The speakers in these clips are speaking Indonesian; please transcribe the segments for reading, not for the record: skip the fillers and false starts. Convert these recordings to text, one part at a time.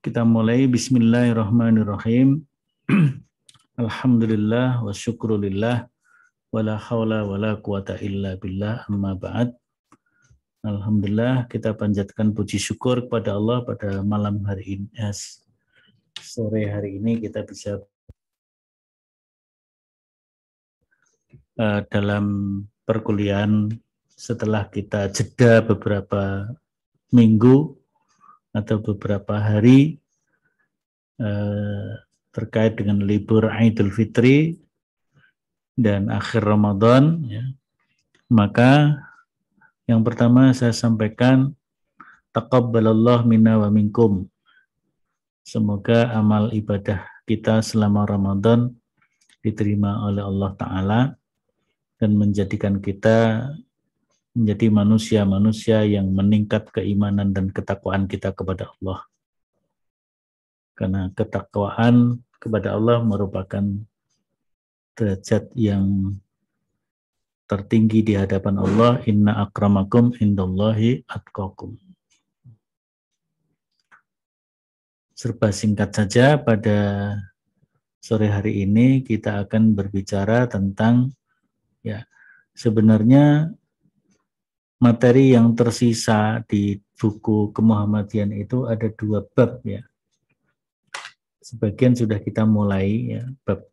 Kita mulai. Bismillahirrahmanirrahim. Alhamdulillah wa syukrulillah wa la hawla wa la quwata illa billah, amma ba'd. Alhamdulillah, kita panjatkan puji syukur kepada Allah pada malam hari ini, sore hari ini kita bisa dalam perkuliahan setelah kita jeda beberapa minggu atau beberapa hari terkait dengan libur Idul Fitri dan akhir Ramadan, ya. Maka yang pertama saya sampaikan, taqabbalallah minna wa minkum. Semoga amal ibadah kita selama Ramadan diterima oleh Allah Ta'ala dan menjadikan kita menjadi manusia-manusia yang meningkat keimanan dan ketakwaan kita kepada Allah. Karena ketakwaan kepada Allah merupakan derajat yang tertinggi di hadapan Allah. Inna akramakum indallahi atqakum. Serba singkat saja, pada sore hari ini kita akan berbicara tentang, ya, sebenarnya materi yang tersisa di buku Kemuhammadian itu ada 2 bab, ya. Sebagian sudah kita mulai, ya, bab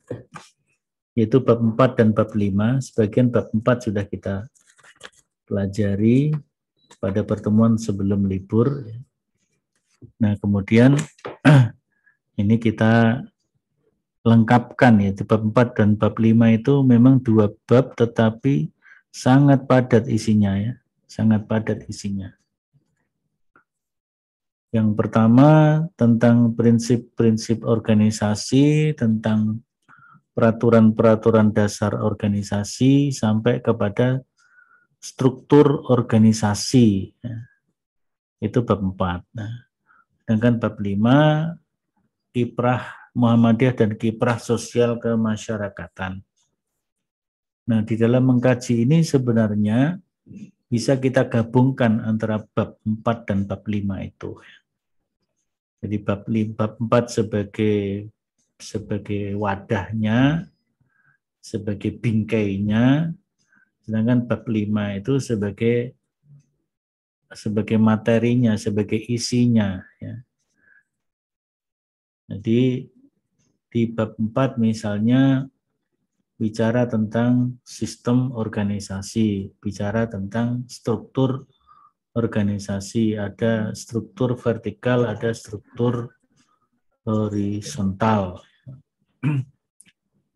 yaitu bab 4 dan bab 5. Sebagian bab 4 sudah kita pelajari pada pertemuan sebelum libur. Nah, kemudian ini kita lengkapkan, yaitu bab 4 dan bab 5 itu memang 2 bab tetapi sangat padat isinya, ya. Sangat padat isinya. Yang pertama tentang prinsip-prinsip organisasi, tentang peraturan-peraturan dasar organisasi sampai kepada struktur organisasi, ya. Itu bab 4. Nah, sedangkan bab 5 kiprah Muhammadiyah dan kiprah sosial kemasyarakatan. Nah, di dalam mengkaji ini sebenarnya bisa kita gabungkan antara bab 4 dan bab 5 itu. Jadi bab 4 sebagai wadahnya, sebagai bingkainya, sedangkan bab 5 itu sebagai materinya, sebagai isinya, ya. Jadi di bab 4 misalnya bicara tentang sistem organisasi, bicara tentang struktur organisasi, ada struktur vertikal, ada struktur horizontal.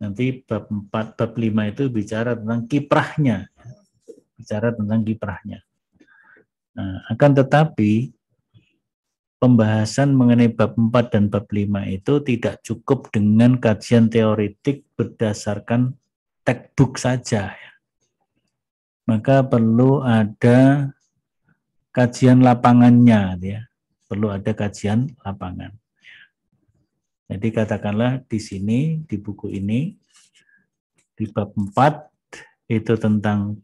Nanti bab 4, bab 5 itu bicara tentang kiprahnya. Nah, akan tetapi pembahasan mengenai bab 4 dan bab 5 itu tidak cukup dengan kajian teoretik berdasarkan textbook saja, ya. Maka perlu ada kajian lapangannya, ya. Perlu ada kajian lapangan. Jadi katakanlah di sini, di buku ini, di bab 4 itu tentang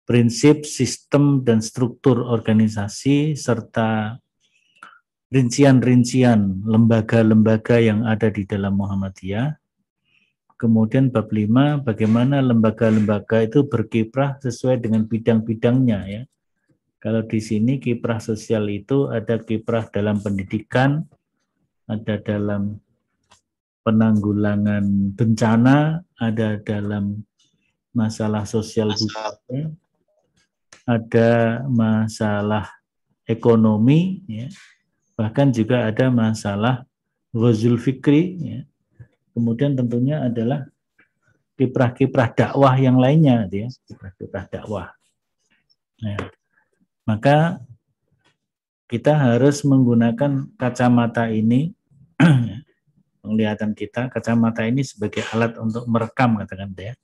prinsip, sistem, dan struktur organisasi serta rincian-rincian lembaga-lembaga yang ada di dalam Muhammadiyah. Kemudian bab 5, bagaimana lembaga-lembaga itu berkiprah sesuai dengan bidang-bidangnya, ya. Kalau di sini kiprah sosial itu ada kiprah dalam pendidikan, ada dalam penanggulangan bencana, ada dalam masalah sosial budaya, ada masalah ekonomi, ya. Bahkan juga ada masalah ghazul fikri, ya. Kemudian tentunya adalah kiprah-kiprah dakwah yang lainnya, ya. Kiprah-kiprah dakwah. Nah, maka kita harus menggunakan kacamata ini, penglihatan kita, kacamata ini sebagai alat untuk merekam, katakan, ya.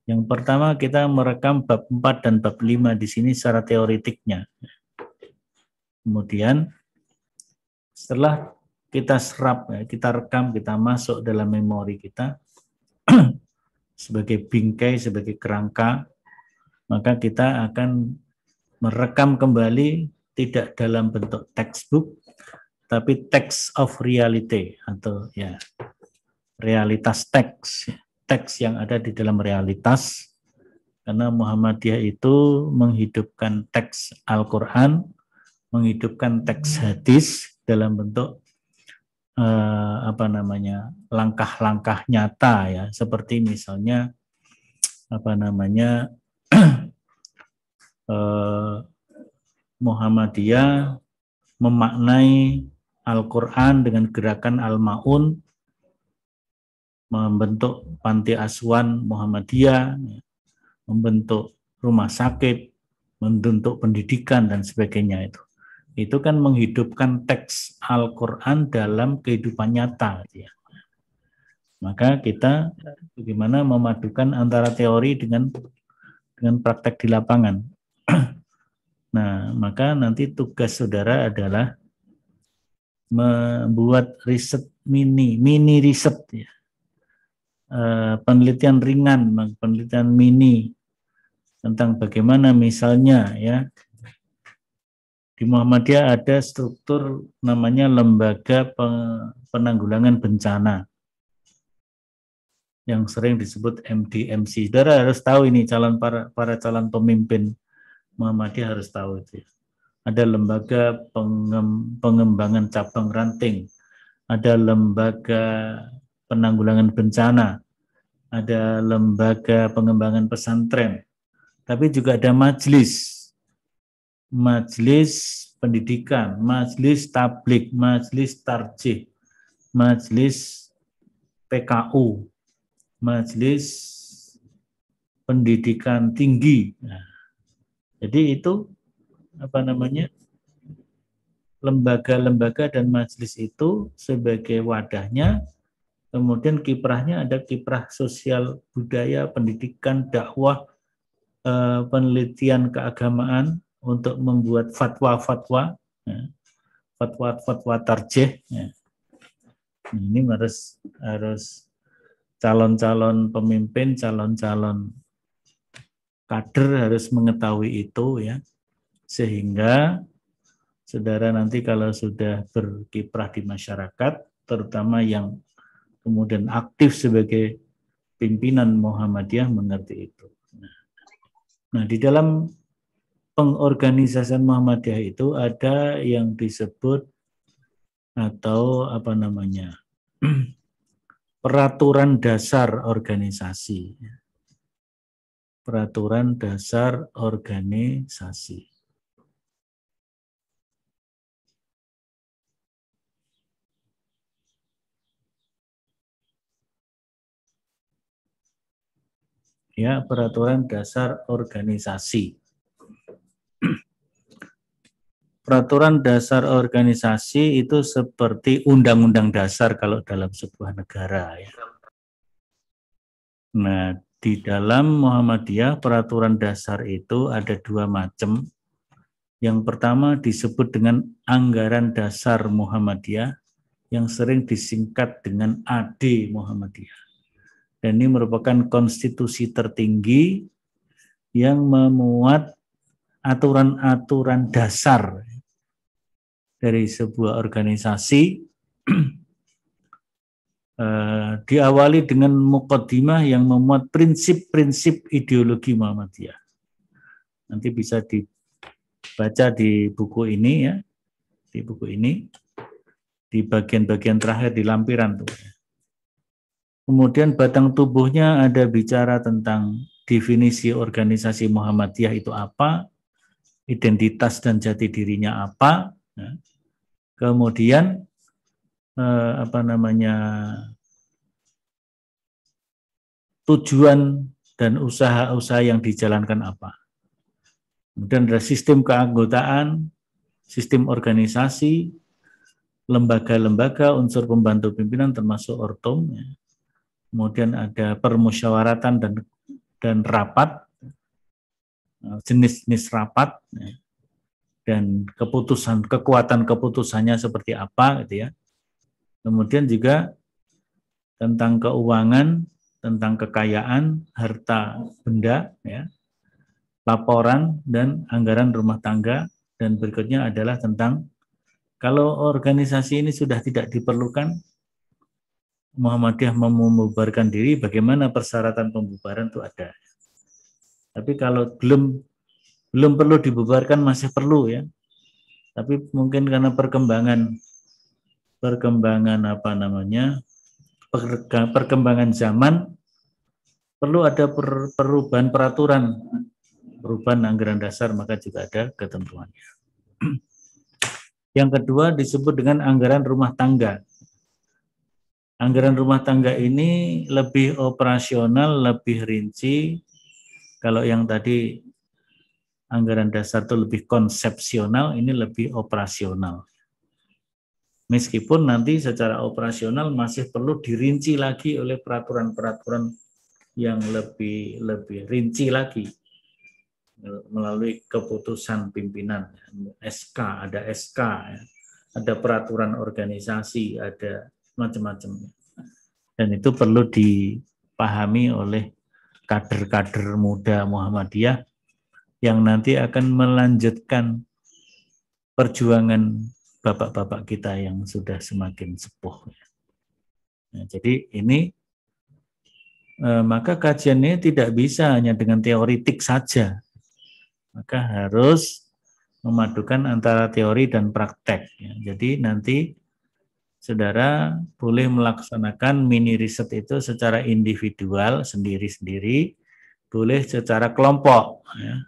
Yang pertama kita merekam bab 4 dan bab 5 di sini secara teoretiknya. Kemudian setelah kita serap, ya, kita rekam, kita masuk dalam memori kita sebagai bingkai, sebagai kerangka, maka kita akan merekam kembali tidak dalam bentuk textbook, tapi text of reality atau ya realitas teks, teks yang ada di dalam realitas. Karena Muhammadiyah itu menghidupkan teks Al-Quran, menghidupkan teks hadis dalam bentuk langkah-langkah nyata ya, seperti misalnya Muhammadiyah memaknai Al-Quran dengan gerakan Al-Ma'un, membentuk panti asuhan Muhammadiyah, membentuk rumah sakit, membentuk pendidikan dan sebagainya itu. Itu kan menghidupkan teks Al-Quran dalam kehidupan nyata. Ya. Maka kita bagaimana memadukan antara teori dengan praktek di lapangan. Nah, maka nanti tugas saudara adalah membuat riset mini riset ya. Penelitian ringan, penelitian mini tentang bagaimana misalnya ya di Muhammadiyah ada struktur namanya Lembaga Penanggulangan Bencana yang sering disebut MDMC. Saudara harus tahu ini para calon pemimpin Muhammadiyah harus tahu itu. Ada Lembaga Pengembangan Cabang Ranting, ada Lembaga Penanggulangan Bencana, ada Lembaga Pengembangan Pesantren, tapi juga ada majelis pendidikan, majelis tablik, majelis tarjih, majelis PKU, majelis pendidikan tinggi. Nah, jadi itu lembaga-lembaga dan majelis itu sebagai wadahnya, kemudian kiprahnya ada kiprah sosial budaya, pendidikan, dakwah, penelitian keagamaan untuk membuat fatwa-fatwa, fatwa tarjih. Ya. Ini harus calon-calon pemimpin, calon-calon kader harus mengetahui itu ya, sehingga saudara nanti kalau sudah berkiprah di masyarakat, terutama yang kemudian aktif sebagai pimpinan Muhammadiyah mengerti itu. Nah, di dalam pengorganisasian Muhammadiyah itu ada yang disebut atau peraturan dasar organisasi. Peraturan dasar organisasi. Ya, peraturan dasar organisasi. Peraturan dasar organisasi itu seperti undang-undang dasar kalau dalam sebuah negara ya. Nah, di dalam Muhammadiyah peraturan dasar itu ada dua macam. Yang pertama disebut dengan Anggaran Dasar Muhammadiyah yang sering disingkat dengan AD Muhammadiyah. Dan ini merupakan konstitusi tertinggi yang memuat aturan-aturan dasar dari sebuah organisasi, diawali dengan muqaddimah yang memuat prinsip-prinsip ideologi Muhammadiyah. Nanti bisa dibaca di buku ini ya, di buku ini, di bagian-bagian terakhir di lampiran tuh. Kemudian batang tubuhnya ada bicara tentang definisi organisasi Muhammadiyah itu apa, identitas dan jati dirinya apa, ya. Kemudian tujuan dan usaha-usaha yang dijalankan apa. Kemudian ada sistem keanggotaan, sistem organisasi, lembaga-lembaga, unsur pembantu pimpinan termasuk ortom, ya. Kemudian ada permusyawaratan dan rapat, jenis-jenis rapat, ya. Dan kekuatan keputusannya seperti apa gitu ya. Kemudian juga tentang keuangan, tentang kekayaan, harta benda, ya, laporan dan anggaran rumah tangga, Dan berikutnya adalah tentang kalau organisasi ini sudah tidak diperlukan, Muhammadiyah membubarkan diri, bagaimana persyaratan pembubaran itu ada. Tapi kalau belum perlu dibubarkan, masih perlu ya. Tapi mungkin karena perkembangan perkembangan zaman, perlu ada perubahan peraturan, perubahan anggaran dasar, maka juga ada ketentuannya. Yang kedua disebut dengan anggaran rumah tangga. Anggaran rumah tangga ini lebih operasional, lebih rinci. Kalau yang tadi anggaran dasar itu lebih konsepsional, ini lebih operasional. Meskipun nanti secara operasional masih perlu dirinci lagi oleh peraturan-peraturan yang lebih rinci lagi melalui keputusan pimpinan, ada SK, ya. Ada peraturan organisasi, ada macam-macam. Dan itu perlu dipahami oleh kader-kader muda Muhammadiyah yang nanti akan melanjutkan perjuangan bapak-bapak kita yang sudah semakin sepuh. Nah, jadi ini maka kajiannya tidak bisa hanya dengan teoritik saja. Maka harus memadukan antara teori dan praktek. Jadi nanti saudara boleh melaksanakan mini riset itu secara individual, sendiri-sendiri, boleh secara kelompok. Ya.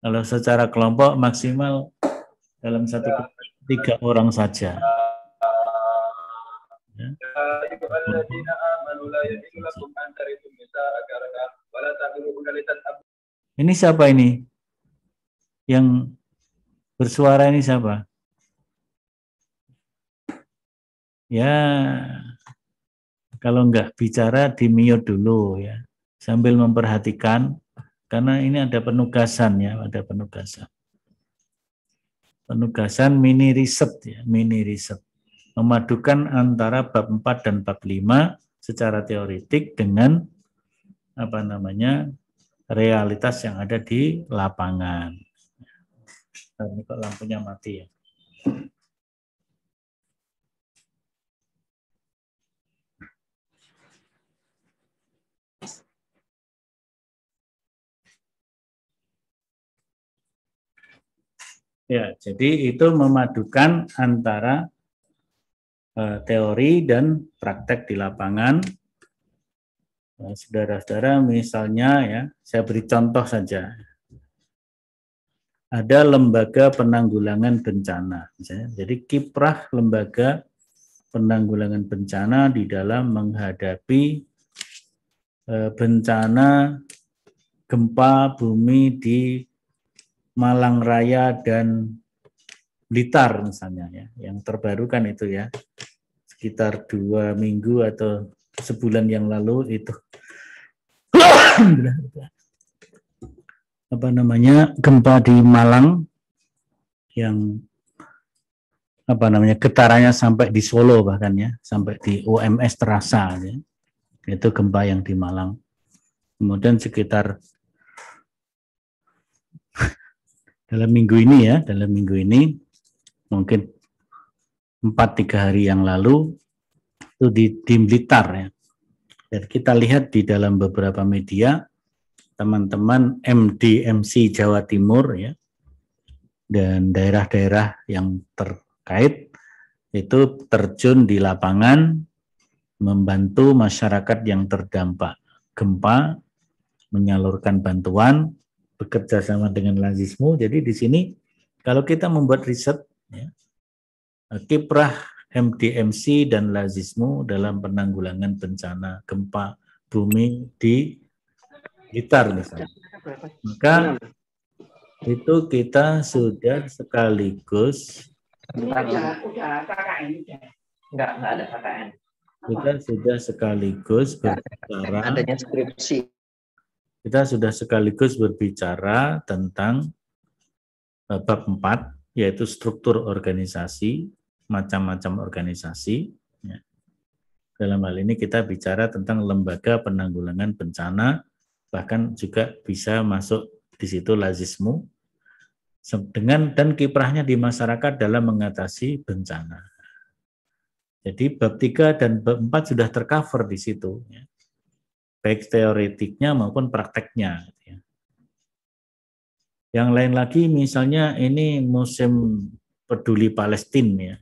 Kalau secara kelompok maksimal dalam 3 orang saja. Ya. Ini siapa ini? Yang bersuara ini siapa? Ya, kalau enggak bicara di mute dulu ya, sambil memperhatikan, karena ini ada penugasan ya, ada penugasan. Penugasan mini riset ya, mini riset. Memadukan antara bab 4 dan bab 5 secara teoritik dengan realitas yang ada di lapangan. Ini kok lampunya mati ya. Ya, jadi itu memadukan antara teori dan praktek di lapangan. Saudara-saudara, misalnya ya, saya beri contoh saja. Ada lembaga penanggulangan bencana, misalnya. Jadi kiprah lembaga penanggulangan bencana di dalam menghadapi bencana gempa bumi di Malang Raya dan Blitar misalnya ya, yang terbaru kan itu ya, sekitar 2 minggu atau sebulan yang lalu itu gempa di Malang yang getarannya sampai di Solo bahkan ya, sampai di UMS terasa ya. Itu gempa yang di Malang. Kemudian sekitar dalam minggu ini mungkin 4-3 hari yang lalu itu di Blitar ya. Dan kita lihat di dalam beberapa media teman-teman MDMC Jawa Timur ya dan daerah-daerah yang terkait itu terjun di lapangan membantu masyarakat yang terdampak gempa, menyalurkan bantuan, bekerja sama dengan Lazismu. Jadi di sini kalau kita membuat riset ya, kiprah MDMC dan Lazismu dalam penanggulangan bencana gempa bumi di Blitar misalnya. Maka itu kita sudah sekaligus berbicara, adanya skripsi. Kita sudah sekaligus berbicara tentang bab 4, yaitu struktur organisasi, macam-macam organisasi. Ya. Dalam hal ini kita bicara tentang lembaga penanggulangan bencana, bahkan juga bisa masuk di situ Lazismu, dan kiprahnya di masyarakat dalam mengatasi bencana. Jadi bab 3 dan bab 4 sudah tercover di situ, ya. Baik teoretiknya maupun prakteknya. Ya. Yang lain lagi misalnya ini musim peduli Palestina, ya.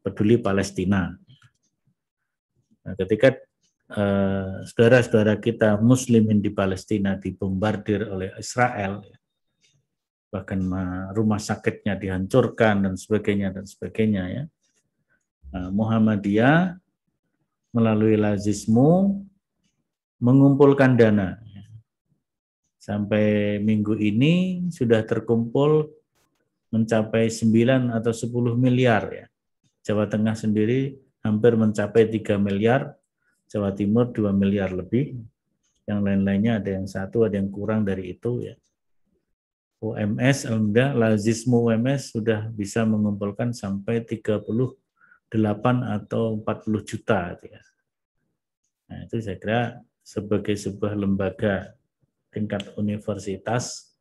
Peduli Palestina. Nah, ketika saudara-saudara kita muslimin di Palestina dibombardir oleh Israel, ya, bahkan rumah sakitnya dihancurkan dan sebagainya ya. Nah, Muhammadiyah melalui Lazismu mengumpulkan dana. Sampai minggu ini sudah terkumpul mencapai 9 atau 10 miliar ya. Jawa Tengah sendiri hampir mencapai 3 miliar, Jawa Timur 2 miliar lebih. Yang lain-lainnya ada yang 1, ada yang kurang dari itu ya. UMS, Lazismu UMS sudah bisa mengumpulkan sampai 38 atau 40 juta. Ya. Nah, itu saya kira sebagai sebuah lembaga tingkat universitas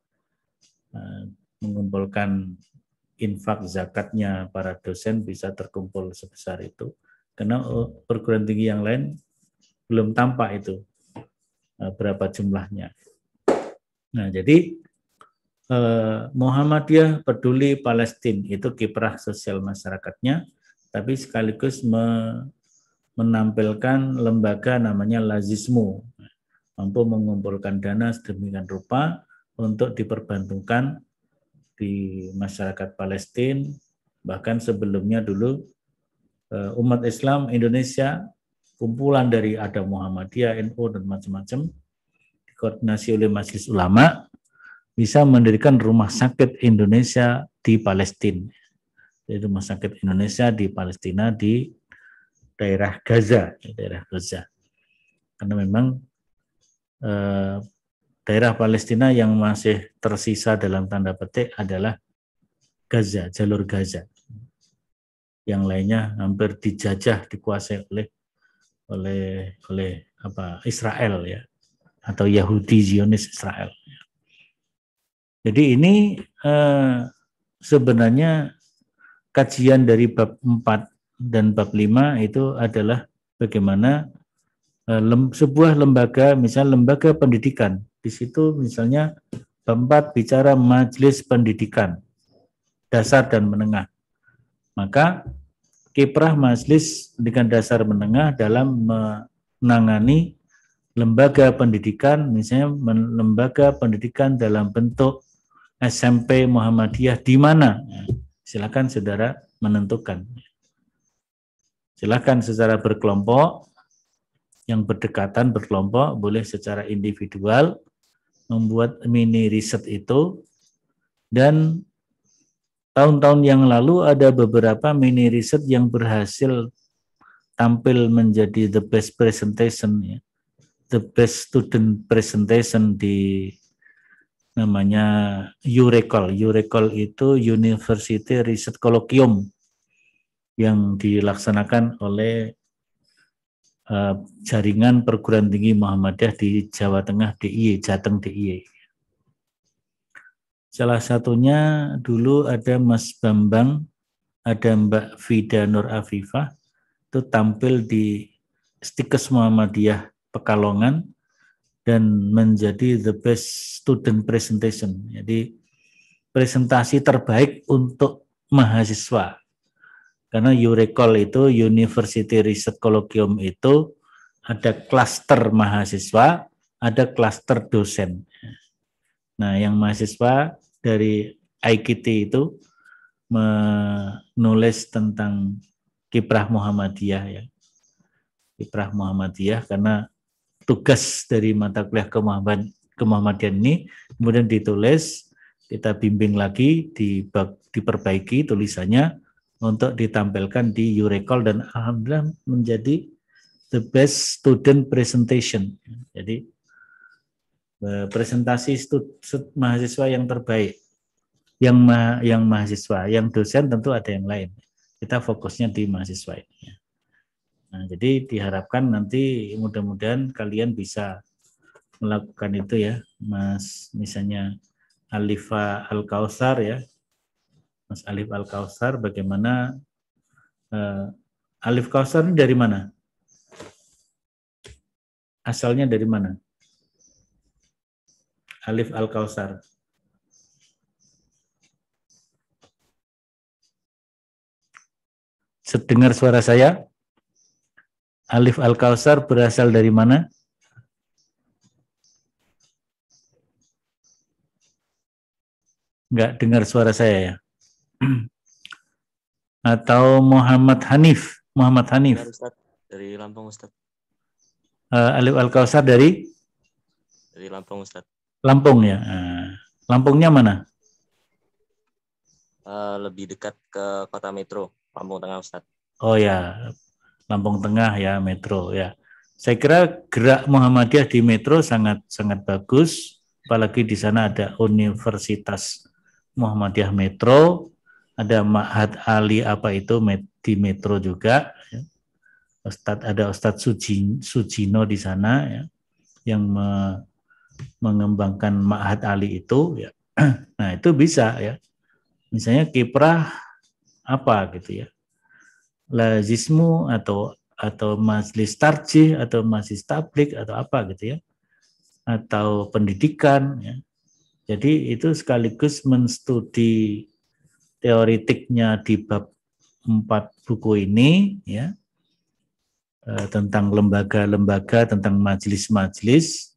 mengumpulkan infak zakatnya para dosen bisa terkumpul sebesar itu. Karena perguruan tinggi yang lain belum tampak itu berapa jumlahnya. Nah, jadi Muhammadiyah peduli Palestina itu kiprah sosial masyarakatnya, tapi sekaligus menampilkan lembaga namanya Lazismu, mampu mengumpulkan dana sedemikian rupa untuk diperbantukan di masyarakat Palestina. Bahkan sebelumnya dulu umat Islam Indonesia, kumpulan dari ada Muhammadiyah, NU dan macam-macam, dikoordinasi oleh Majelis Ulama, bisa mendirikan rumah sakit Indonesia di Palestina. Jadi rumah sakit Indonesia di Palestina di daerah Gaza, Karena memang daerah Palestina yang masih tersisa dalam tanda petik adalah Gaza, jalur Gaza. Yang lainnya hampir dijajah, dikuasai oleh Israel ya, atau Yahudi Zionis Israel. Jadi ini sebenarnya kajian dari bab 4 dan bab 5 itu adalah bagaimana sebuah lembaga, misalnya lembaga pendidikan. Di situ misalnya bab 4 bicara majelis pendidikan dasar dan menengah. Maka kiprah majelis pendidikan dasar menengah dalam menangani lembaga pendidikan, misalnya lembaga pendidikan dalam bentuk SMP Muhammadiyah di mana? Silakan saudara menentukan. Silakan secara berkelompok, yang berdekatan berkelompok, boleh secara individual, membuat mini riset itu. Dan tahun-tahun yang lalu ada beberapa mini riset yang berhasil tampil menjadi the best presentation, ya. The best student presentation di namanya URECOL. URECOL itu University Research Colloquium yang dilaksanakan oleh jaringan perguruan tinggi Muhammadiyah di Jawa Tengah DIY, Jateng DIY. Salah satunya dulu ada Mas Bambang, ada Mbak Vida Nur Afifah, itu tampil di Stikes Muhammadiyah Pekalongan dan menjadi the best student presentation. Jadi presentasi terbaik untuk mahasiswa. Karena URECOL itu University Research Colloquium itu ada klaster mahasiswa, ada klaster dosen. Nah, yang mahasiswa dari IKT itu menulis tentang kiprah Muhammadiyah ya. Kiprah Muhammadiyah karena tugas dari mata kuliah kemuhammadian ini kemudian ditulis, kita bimbing lagi, diperbaiki tulisannya untuk ditampilkan di URECOL dan alhamdulillah menjadi the best student presentation. Jadi presentasi mahasiswa yang terbaik, yang mahasiswa, yang dosen tentu ada yang lain. Kita fokusnya di mahasiswa ini. Nah, jadi diharapkan nanti mudah-mudahan kalian bisa melakukan itu ya, Mas, misalnya Alifa Al-Kautsar ya, Mas Alif Al-Kausar, bagaimana Alif Kausar ini dari mana? Asalnya dari mana? Alif Al-Kausar. Sedengar suara saya? Alif Al-Kausar berasal dari mana? Enggak dengar suara saya ya? Atau Muhammad Hanif? Muhammad Hanif. Ustaz, dari Lampung Ustaz. Alif Al-Kausar dari? Dari Lampung Ustaz. Lampung ya. Lampungnya mana? Lebih dekat ke kota Metro, Lampung Tengah Ustaz. Oh ya, Lampung Tengah ya, Metro ya. Saya kira gerak Muhammadiyah di Metro sangat bagus, apalagi di sana ada Universitas Muhammadiyah Metro, ada Ma'had Ali apa itu di Metro juga. Ya. Ada Ustadz Sujino di sana ya, yang mengembangkan Ma'had Ali itu ya. Nah, itu bisa ya. Misalnya kiprah apa gitu ya. Lazismu atau majelis tarjih atau majelis tablik atau apa gitu ya. Atau pendidikan ya. Jadi itu sekaligus menstudi teoritiknya di bab 4 buku ini ya. Tentang lembaga-lembaga, tentang majelis-majelis,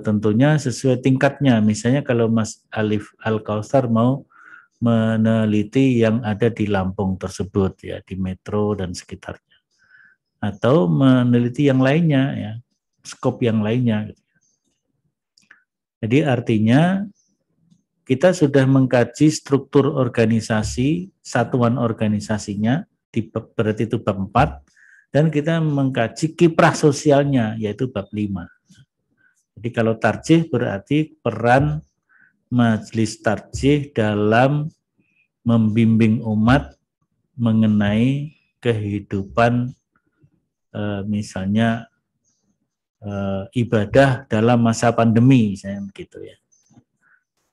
tentunya sesuai tingkatnya. Misalnya kalau Mas Alif Al-Kausar mau meneliti yang ada di Lampung tersebut ya, di Metro dan sekitarnya, atau meneliti yang lainnya ya, skop yang lainnya. Jadi artinya kita sudah mengkaji struktur organisasi, satuan organisasinya, berarti itu bab 4, dan kita mengkaji kiprah sosialnya, yaitu bab 5. Jadi kalau tarjih berarti peran majelis tarjih dalam membimbing umat mengenai kehidupan misalnya ibadah dalam masa pandemi, misalnya gitu ya.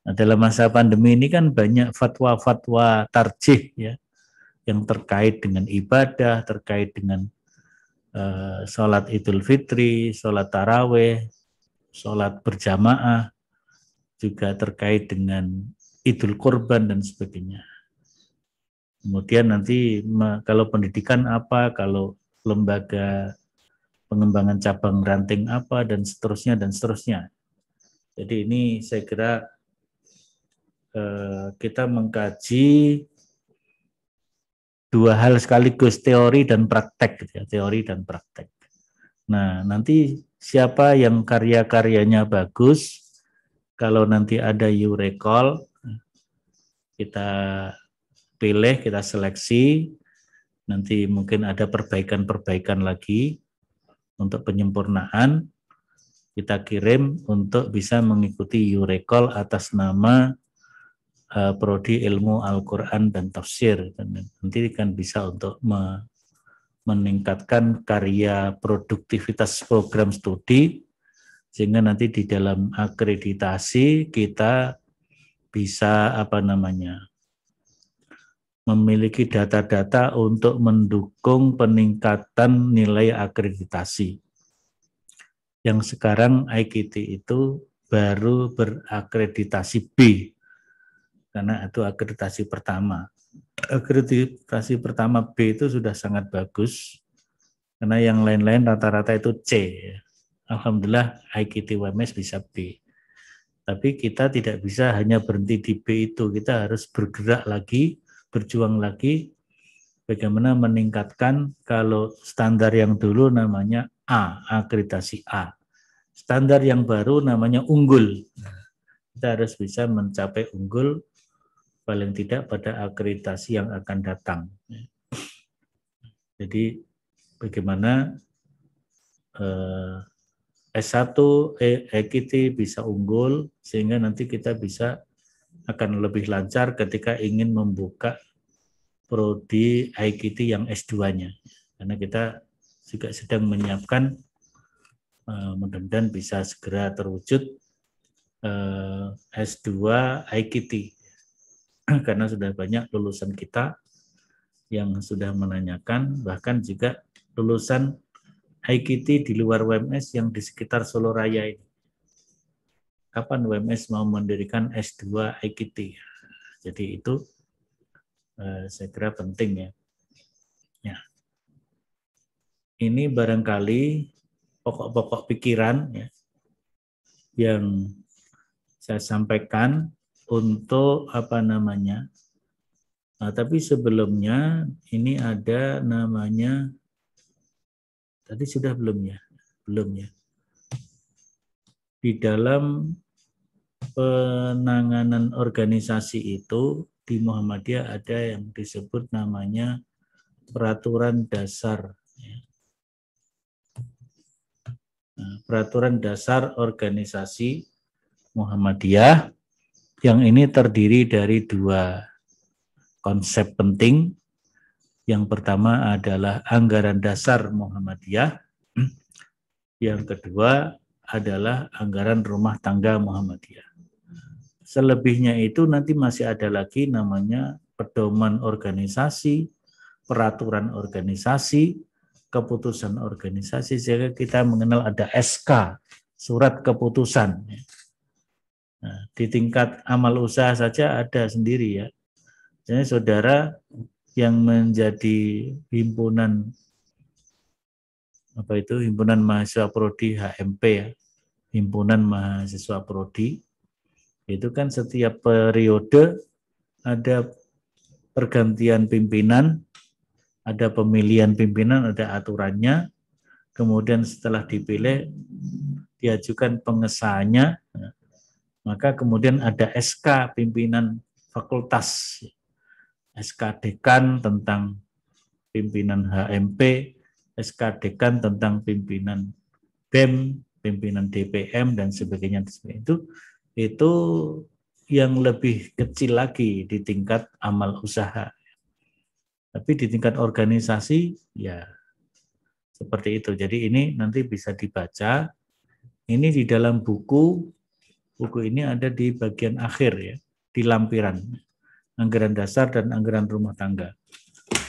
Nah, dalam masa pandemi ini kan banyak fatwa-fatwa tarjih ya, yang terkait dengan ibadah, terkait dengan sholat Idul Fitri, sholat Taraweh, sholat berjamaah, juga terkait dengan Idul Kurban dan sebagainya. Kemudian nanti kalau pendidikan apa, kalau lembaga pengembangan cabang ranting apa, dan seterusnya dan seterusnya. Jadi ini saya kira kita mengkaji dua hal sekaligus, teori dan praktek, gitu ya, teori dan praktek. Nah, nanti siapa yang karya-karyanya bagus, kalau nanti ada YouRecall, kita pilih, kita seleksi, nanti mungkin ada perbaikan-perbaikan lagi untuk penyempurnaan, kita kirim untuk bisa mengikuti YouRecall atas nama Prodi Ilmu Al-Quran dan Tafsir. Nanti kan bisa untuk meningkatkan karya produktivitas program studi, sehingga nanti di dalam akreditasi kita bisa memiliki data-data untuk mendukung peningkatan nilai akreditasi. Yang sekarang IKT itu baru berakreditasi B, karena itu akreditasi pertama. Akreditasi pertama B itu sudah sangat bagus, karena yang lain-lain rata-rata itu C. Alhamdulillah IKT WMS bisa B. Tapi kita tidak bisa hanya berhenti di B itu, kita harus bergerak lagi, berjuang lagi, bagaimana meningkatkan. Kalau standar yang dulu namanya A, akreditasi A. Standar yang baru namanya unggul. Kita harus bisa mencapai unggul paling tidak pada akreditasi yang akan datang. Jadi bagaimana S1 EKT bisa unggul, sehingga nanti kita bisa akan lebih lancar ketika ingin membuka prodi IKT yang S2-nya. Karena kita juga sedang menyiapkan, mudah-mudahan bisa segera terwujud S2 IKT. karena sudah banyak lulusan kita yang sudah menanyakan, bahkan juga lulusan IKT di luar WMS yang di sekitar Solo Raya ini. Kapan WMS mau mendirikan S2 IKT? Jadi itu saya kira penting ya. Ya. Ini barangkali pokok-pokok pikiran ya, yang saya sampaikan untuk apa namanya. Nah, tapi sebelumnya ini ada namanya, tadi sudah belum ya? Belum ya. Di dalam penanganan organisasi itu di Muhammadiyah ada yang disebut namanya peraturan dasar. Nah, peraturan dasar organisasi Muhammadiyah yang ini terdiri dari dua konsep penting. Yang pertama adalah anggaran dasar Muhammadiyah. Yang kedua adalah anggaran rumah tangga Muhammadiyah. Selebihnya itu nanti masih ada lagi namanya pedoman organisasi, peraturan organisasi, keputusan organisasi, sehingga kita mengenal ada SK, surat keputusan. Nah, di tingkat amal usaha saja ada sendiri ya. Jadi saudara yang menjadi himpunan himpunan mahasiswa prodi HMP ya, himpunan mahasiswa prodi, itu kan setiap periode ada pergantian pimpinan, ada pemilihan pimpinan, ada aturannya, kemudian setelah dipilih diajukan pengesahannya, maka kemudian ada SK pimpinan fakultas, SK dekan tentang pimpinan HMP, SK dekan tentang pimpinan BEM, pimpinan DPM dan sebagainya. Itu yang lebih kecil lagi di tingkat amal usaha. Tapi di tingkat organisasi ya seperti itu. Jadi ini nanti bisa dibaca. Ini di dalam buku ini ada di bagian akhir ya, di lampiran. Anggaran dasar dan anggaran rumah tangga.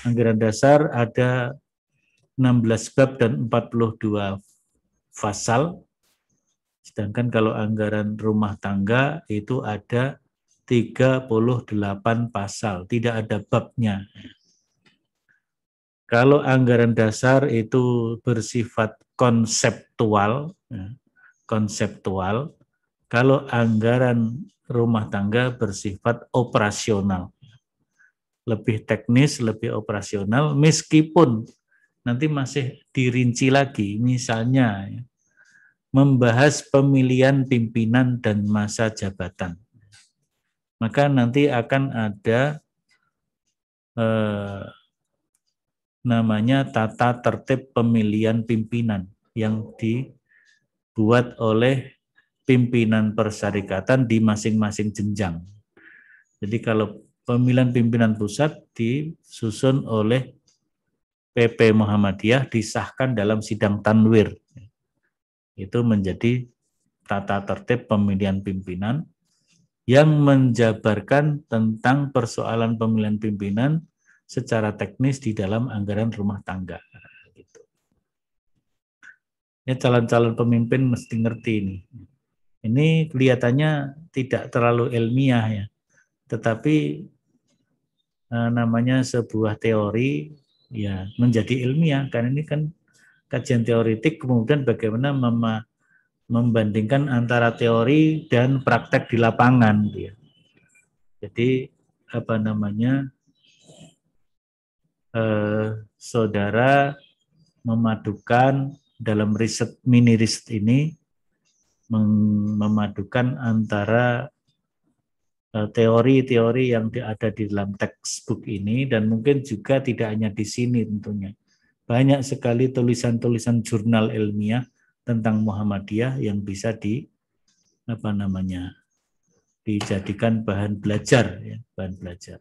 Anggaran dasar ada 16 bab dan 42 pasal. Sedangkan kalau anggaran rumah tangga itu ada 38 pasal, tidak ada babnya. Kalau anggaran dasar itu bersifat konseptual, kalau anggaran rumah tangga bersifat operasional, lebih teknis, lebih operasional, meskipun nanti masih dirinci lagi, misalnya membahas pemilihan pimpinan dan masa jabatan. Maka nanti akan ada namanya tata tertib pemilihan pimpinan yang dibuat oleh pimpinan persyarikatan di masing-masing jenjang. Jadi kalau pemilihan pimpinan pusat disusun oleh PP Muhammadiyah, disahkan dalam sidang tanwir. Itu menjadi tata tertib pemilihan pimpinan yang menjabarkan tentang persoalan pemilihan pimpinan secara teknis di dalam anggaran rumah tangga. Gitu. Ya, calon-calon pemimpin mesti ngerti ini. Ini kelihatannya tidak terlalu ilmiah ya, tetapi namanya sebuah teori ya menjadi ilmiah, karena ini kan kajian teoritik, kemudian bagaimana membandingkan antara teori dan praktek di lapangan. Ya. Jadi apa namanya, saudara memadukan dalam riset, mini riset ini memadukan antara teori-teori yang ada di dalam textbook ini, dan mungkin juga tidak hanya di sini tentunya. Banyak sekali tulisan-tulisan jurnal ilmiah tentang Muhammadiyah yang bisa dijadikan bahan belajar ya, bahan belajar.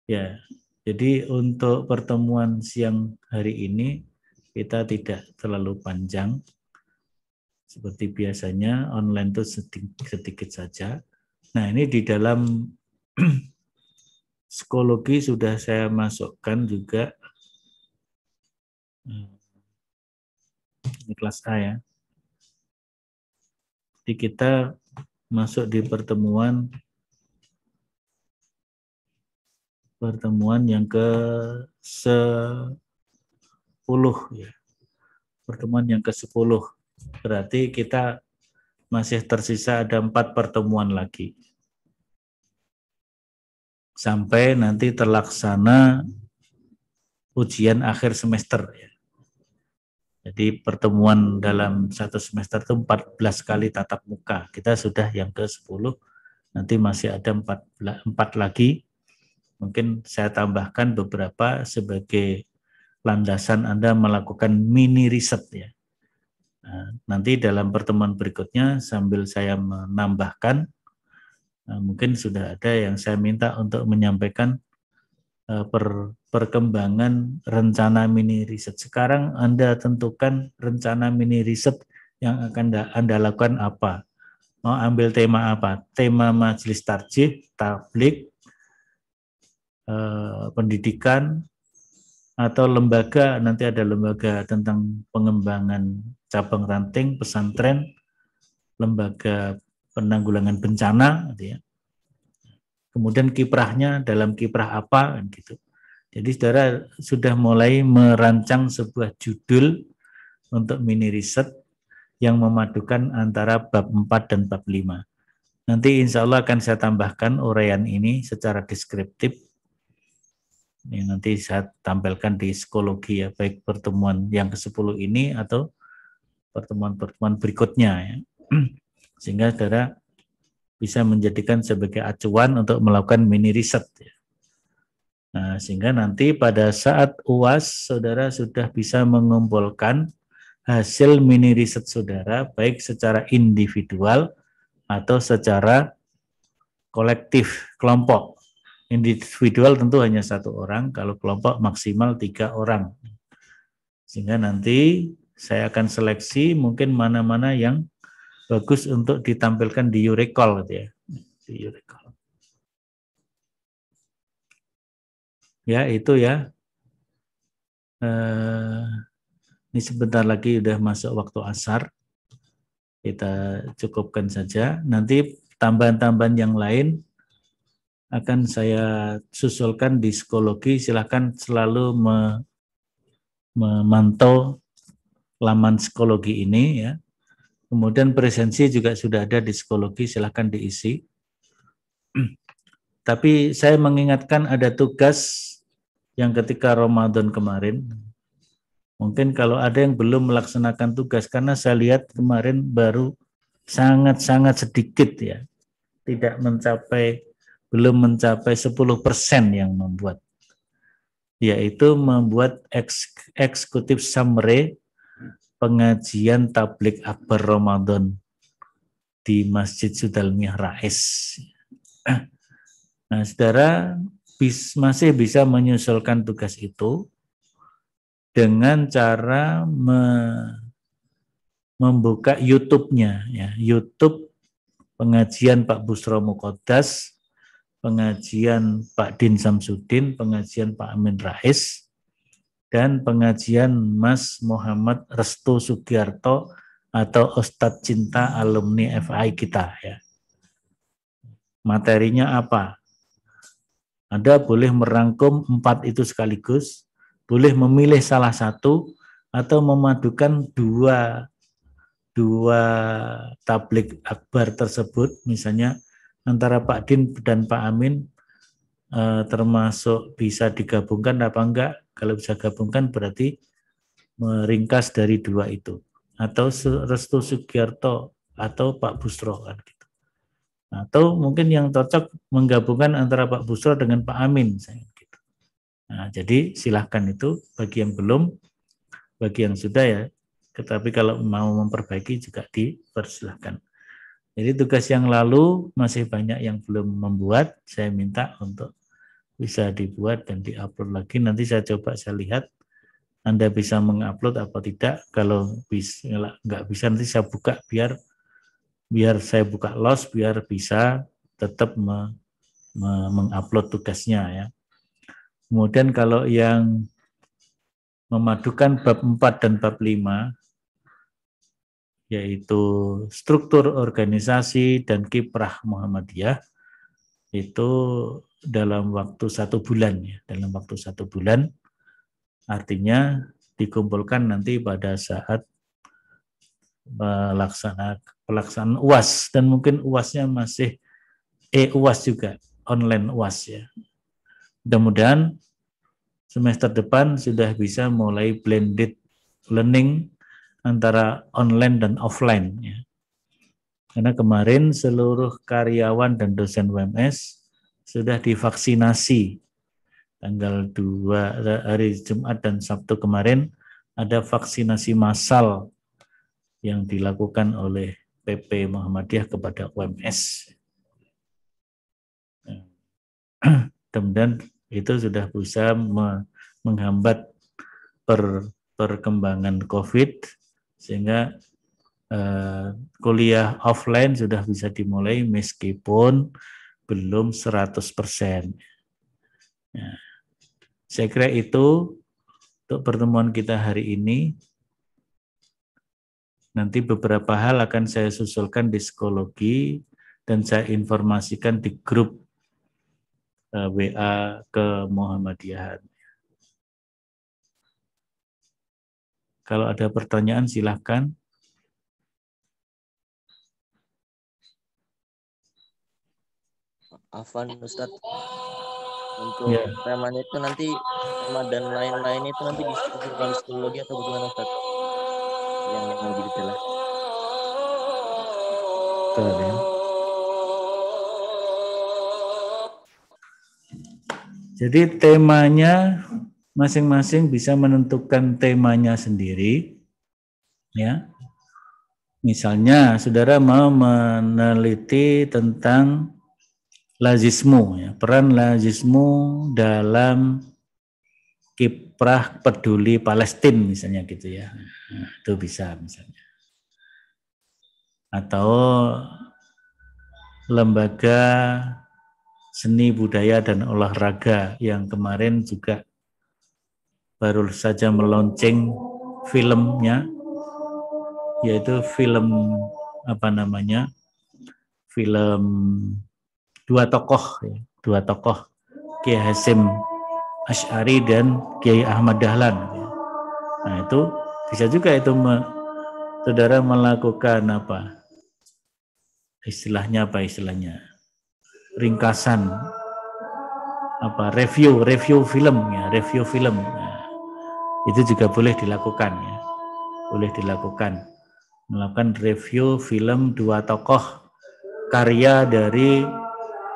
Ya, jadi untuk pertemuan siang hari ini kita tidak terlalu panjang. Seperti biasanya online itu sedikit saja. Nah, ini di dalam Psikologi sudah saya masukkan juga. Ini kelas A ya. Jadi kita masuk di pertemuan yang ke-10 ya. Pertemuan yang ke-10. Berarti kita masih tersisa ada 4 pertemuan lagi. Sampai nanti terlaksana ujian akhir semester ya. Jadi pertemuan dalam satu semester itu 14 kali tatap muka. Kita sudah yang ke-10, nanti masih ada 4 lagi. Mungkin saya tambahkan beberapa sebagai landasan Anda melakukan mini riset ya. Nah, nanti dalam pertemuan berikutnya sambil saya menambahkan, mungkin sudah ada yang saya minta untuk menyampaikan perkembangan rencana mini riset. Sekarang Anda tentukan rencana mini riset yang akan Anda lakukan apa. Mau ambil tema apa? Tema majelis tarjih, tablik, pendidikan, atau lembaga, nanti ada lembaga tentang pengembangan cabang ranting, pesantren, lembaga penanggulangan bencana, gitu ya. Kemudian kiprahnya dalam kiprah apa, gitu. Jadi saudara sudah mulai merancang sebuah judul untuk mini riset yang memadukan antara bab 4 dan bab 5. Nanti insya Allah akan saya tambahkan uraian ini secara deskriptif. Ini nanti saya tampilkan di psikologi ya, baik pertemuan yang ke-10 ini atau pertemuan-pertemuan berikutnya ya. Sehingga saudara bisa menjadikan sebagai acuan untuk melakukan mini riset ya. Nah, sehingga nanti pada saat UAS saudara sudah bisa mengumpulkan hasil mini riset saudara baik secara individual atau secara kolektif, kelompok. Individual tentu hanya 1 orang, kalau kelompok maksimal 3 orang. Sehingga nanti saya akan seleksi mungkin mana-mana yang bagus untuk ditampilkan di Eurecall gitu ya. Di Eurecall. Ya, itu ya. Ini sebentar lagi udah masuk waktu asar. Kita cukupkan saja. Nanti tambahan-tambahan yang lain akan saya susulkan di psikologi. Silakan selalu memantau laman psikologi ini ya. Kemudian presensi juga sudah ada di psikologi, silakan diisi. Tapi saya mengingatkan ada tugas yang ketika Ramadan kemarin, mungkin kalau ada yang belum melaksanakan tugas, karena saya lihat kemarin baru sangat-sangat sedikit ya, belum mencapai 10% yang membuat, yaitu membuat eksekutif summary pengajian tablik akbar Ramadan di Masjid Sudal Rais. Nah, saudara masih bisa menyusulkan tugas itu dengan cara membuka YouTube-nya, ya. YouTube pengajian Pak Busro Muqaddas, pengajian Pak Din Samsudin, pengajian Pak Amin Rais, dan pengajian Mas Muhammad Restu Sugiarto atau Ustadz Cinta alumni FI kita ya. Materinya apa? Anda boleh merangkum 4 itu sekaligus, boleh memilih salah satu atau memadukan dua tablik akbar tersebut, misalnya antara Pak Din dan Pak Amin termasuk bisa digabungkan apa enggak. Kalau bisa gabungkan berarti meringkas dari 2 itu, atau Restu Sugiarto atau Pak Busro kan gitu. Atau mungkin yang cocok menggabungkan antara Pak Busro dengan Pak Amin gitu. Nah, jadi silahkan itu bagi yang belum, bagi yang sudah ya, tetapi kalau mau memperbaiki juga dipersilahkan. Jadi tugas yang lalu masih banyak yang belum membuat, saya minta untuk bisa dibuat dan diupload lagi. Nanti saya coba, saya lihat Anda bisa mengupload apa tidak. Kalau bisa, nggak bisa nanti saya buka biar saya buka los biar bisa tetap mengupload tugasnya ya. Kemudian kalau yang memadukan bab 4 dan bab 5 yaitu struktur organisasi dan kiprah Muhammadiyah, itu dalam waktu 1 bulan ya, dalam waktu 1 bulan, artinya dikumpulkan nanti pada saat pelaksanaan UAS, dan mungkin UASnya masih UAS juga, online UAS ya. Mudah-mudahan semester depan sudah bisa mulai blended learning antara online dan offline ya. Karena kemarin seluruh karyawan dan dosen UMS sudah divaksinasi. Tanggal 2 hari Jumat dan Sabtu kemarin ada vaksinasi massal yang dilakukan oleh PP Muhammadiyah kepada UMS. Kemudian itu sudah bisa menghambat perkembangan COVID, sehingga kuliah offline sudah bisa dimulai meskipun belum 100%. Ya. Saya kira itu untuk pertemuan kita hari ini. Nanti beberapa hal akan saya susulkan di psikologi dan saya informasikan di grup WA ke Muhammadiyahan. Kalau ada pertanyaan silahkan. Afwan Ustadz, untuk temanya itu nanti, tema dan lain-lain itu nanti disusulkan di psikologi atau bagaimana Ustadz? Yang lebih detail. Jadi temanya masing-masing bisa menentukan temanya sendiri, ya. Misalnya, saudara mau meneliti tentang lazismu, ya, peran lazismu dalam kiprah peduli Palestina, misalnya gitu ya. Nah, itu bisa misalnya. Atau lembaga seni budaya dan olahraga yang kemarin juga baru saja meluncing filmnya, yaitu film film dua tokoh Kiai Hasyim Asy'ari dan Kiai Ahmad Dahlan. Nah itu bisa juga itu saudara melakukan istilahnya ringkasan review film ya, Nah, itu juga boleh dilakukan ya, melakukan review film dua tokoh karya dari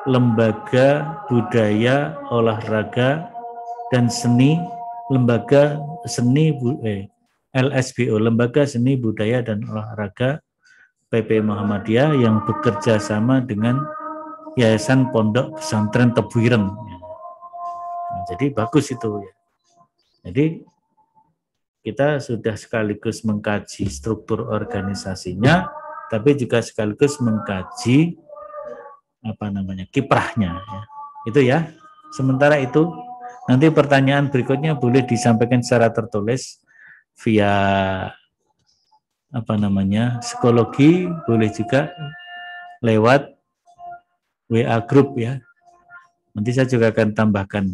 lembaga budaya, olahraga dan seni, LSBO, Lembaga Seni Budaya dan Olahraga PP Muhammadiyah yang bekerja sama dengan Yayasan Pondok Pesantren Tebu Ireng. Nah, jadi bagus itu ya. Jadi kita sudah sekaligus mengkaji struktur organisasinya, tapi juga sekaligus mengkaji kiprahnya. Ya. Itu ya. Sementara itu nanti pertanyaan berikutnya boleh disampaikan secara tertulis via psikologi, boleh juga lewat WA group ya. Nanti saya juga akan tambahkan,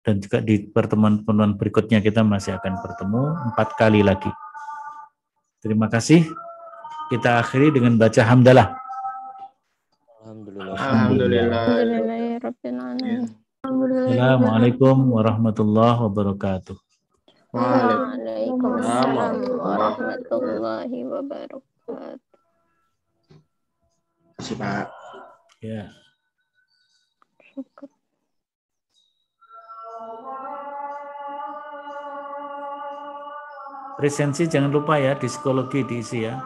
dan juga di pertemuan-pertemuan berikutnya kita masih akan bertemu 4 kali lagi. Terima kasih. Kita akhiri dengan baca hamdalah. Assalamualaikum warahmatullahi wabarakatuh. Waalaikumsalam warahmatullahi wabarakatuh. Pak. Ya. Presensi jangan lupa ya, di psikologi diisi ya.